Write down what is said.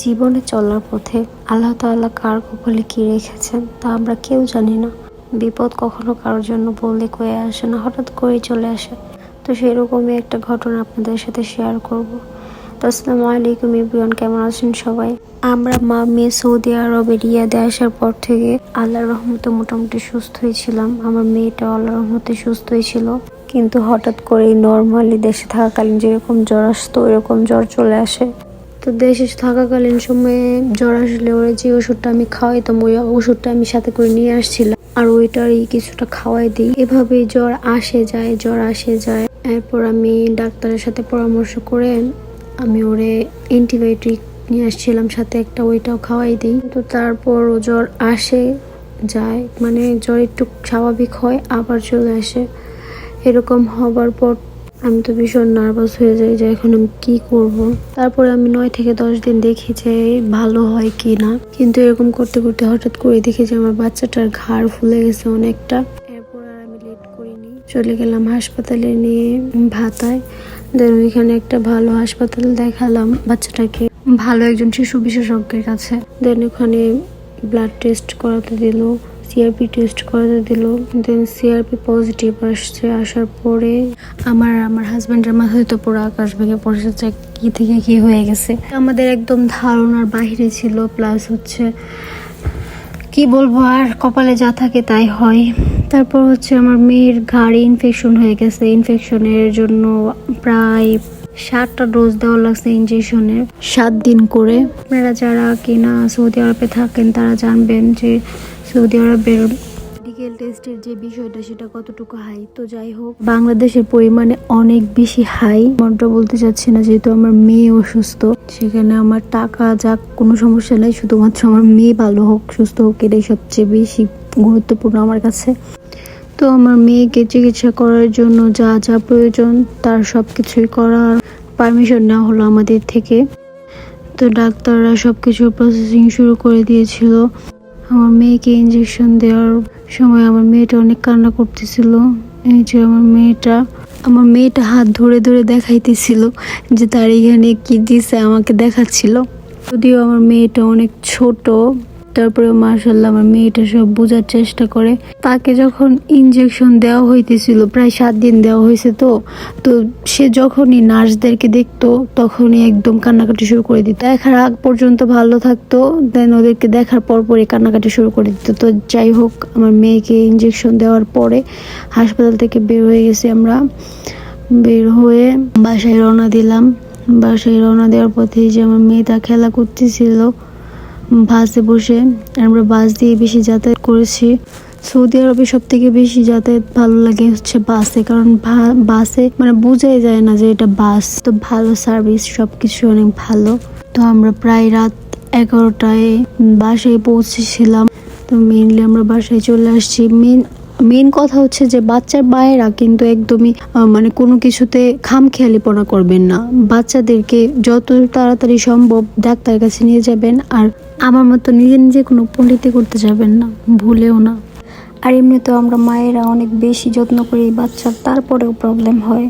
জীবনে চলার পথে আল্লাহ তাআলা কার কপালে কি রেখেছেন তা আমরা কেউ জানি না। বিপদ কখনো কারোর জন্য বললে কয়ে আসে না, হঠাৎ করেই চলে আসে। তো সেরকমই একটা ঘটনা আপনাদের সাথে শেয়ার করব। তো আসসালামু আলাইকুম এভরিওয়ান, কেমন আছেন সবাই? আমরা মা মেয়ে সৌদি আরবে রিয়াদে আসার পর থেকে আল্লাহর রহমতে মোটামুটি সুস্থই ছিলাম। আমার মেয়েটা আল্লাহর রহমতে সুস্থই ছিল, কিন্তু হঠাৎ করেই নর্মালি দেশে থাকাকালীন যেরকম জ্বর আসতো ওইরকম জ্বর চলে আসে। তো দেশে থাকাকালীন সময়ে জ্বর আসলে ওরা যে ওষুধটা আমি খাওয়াইতাম ওই ওষুধটা আমি সাথে করে নিয়ে আসছিলাম, আর ওইটারই কিছুটা খাওয়াই দিই। এভাবেই জ্বর আসে যায়। এরপর আমি ডাক্তারের সাথে পরামর্শ করে আমি ওরে অ্যান্টিবায়োটিক নিয়ে আসছিলাম সাথে একটা, ওইটাও খাওয়াই দিই। তো তারপর ও জ্বর আসে যায়, মানে জ্বর একটু স্বাভাবিক হয় আবার চলে আসে। এরকম হবার পর আমি তো ভীষণ নার্ভাস হয়ে যাই যে এখন আমি কি করব। তারপরে আমি 9 থেকে 10 দিন দেখি যে ভালো হয় কি না, কিন্তু এরকম করতে করতে হঠাৎ করে দেখি যে আমার বাচ্চাটার ঘাড় ফুলে গেছে অনেকটা। এরপর আর আমি লেট করিনি, চলে গেলাম হাসপাতালে নিয়ে ভাতায়। দেন ওইখানে একটা ভালো হাসপাতাল দেখালাম বাচ্চাটাকে, ভালো একজন শিশু বিশেষজ্ঞের কাছে। দেন ওখানে ব্লাড টেস্ট করাতে দিল, সিআরপি টেস্ট করাতে দিল। দেন সিআরপি পজিটিভ আসছে। আসার পরে আমার হাজব্যান্ডের মাথায় তো পুরো আকাশ ভেঙে পড়েছে, কি থেকে কি হয়ে গেছে। আমাদের একদম ধারণার বাইরে ছিল, প্লাস হচ্ছে কি বলবো, আর কপালে যা থাকে তাই হয়। তারপর হচ্ছে আমার মেয়ের ঘাড়ে ইনফেকশন হয়ে গেছে। ইনফেকশনের জন্য প্রায় 7টা ডোজ দেওয়া লাগছে ইনজেকশনের, 7 দিন করে। আপনারা যারা কিনা সৌদি আরবে থাকেন তারা জানবেন যে সৌদি আরবের মেডিকেল টেস্টের যে বিষয়টা সেটা কতটুকু হাই। তো যাই হোক, বাংলাদেশের পরিমাণে অনেক বেশি হাই। মনটা বলতে চাচ্ছি না, যেহেতু আমার মেয়ে অসুস্থ, সেখানে আমার টাকা যাক কোনো সমস্যা নেই, শুধুমাত্র আমার মেয়ে ভালো হোক, সুস্থ হোক, এটাই সবচেয়ে বেশি গুরুত্বপূর্ণ আমার কাছে। তো আমার মেয়েকে চিকিৎসা করার জন্য যা যা প্রয়োজন তার সব কিছুই করার পারমিশন নেওয়া হলো আমাদের থেকে। তো ডাক্তাররা সব কিছুর প্রসেসিং শুরু করে দিয়েছিল। আমার মেয়েকে ইঞ্জেকশন দেওয়ার সময় আমার মেয়েটা অনেক কান্না করতেছিল। এই যে আমার মেয়েটা হাত ধরে ধরে দেখাইতেছিল যে তার এখানে কি দিছে, আমাকে দেখাচ্ছিল। যদিও আমার মেয়েটা অনেক ছোট, তারপরে মাশাআল্লাহ আমার মেয়েটা সব বোঝার চেষ্টা করে। তাকে যখন ইনজেকশন দেওয়া হইতেছিল, প্রায় 7 দিন দেওয়া হয়েছে, তো সে যখনই নার্সদেরকে দেখতো তখনই একদম কান্নাকাটি শুরু করে দিত। দেখার আগ পর্যন্ত ভালো থাকতো, দেন ওদেরকে দেখার পরপরই কান্নাকাটি শুরু করে দিত। তো যাই হোক, আমার মেয়েকে ইনজেকশন দেওয়ার পরে হাসপাতাল থেকে বের হয়ে গেছি আমরা। বের হয়ে বাসায় রওনা দিলাম। বাসায় রওনা দেওয়ার পথে যে আমার মেয়েটা খেলা করতেছিল বাসে বসে। আমরা বাস দিয়ে বেশি যাতায়াত করেছি। সৌদি আরবে সব থেকে বেশি যাতায়াত ভালো লাগে হচ্ছে বাসে, কারণ বাসে মানে বোঝাই যায় না যে এটা বাস। তো ভালো সার্ভিস, সবকিছু অনেক ভালো। তো আমরা প্রায় রাত 11টায় বাসায় পৌঁছেছিলাম। তো মেইনলি আমরা বাসায় চলে আসছি। মেন কথা হচ্ছে যে বাচ্চার মায়েরা কিন্তু একদমই মানে কোনো কিছুতে খামখেয়ালিপনা করবেন না। বাচ্চাদেরকে যত তাড়াতাড়ি সম্ভব ডাক্তারের কাছে নিয়ে যাবেন, আর আমার মতো নিজে নিজে কোনো পণ্ডিতি করতে যাবেন না, ভুলেও না। আর এমনিতেও আমরা মায়েরা অনেক বেশি যত্ন করি বাচ্চার, তারপরেও প্রবলেম হয়।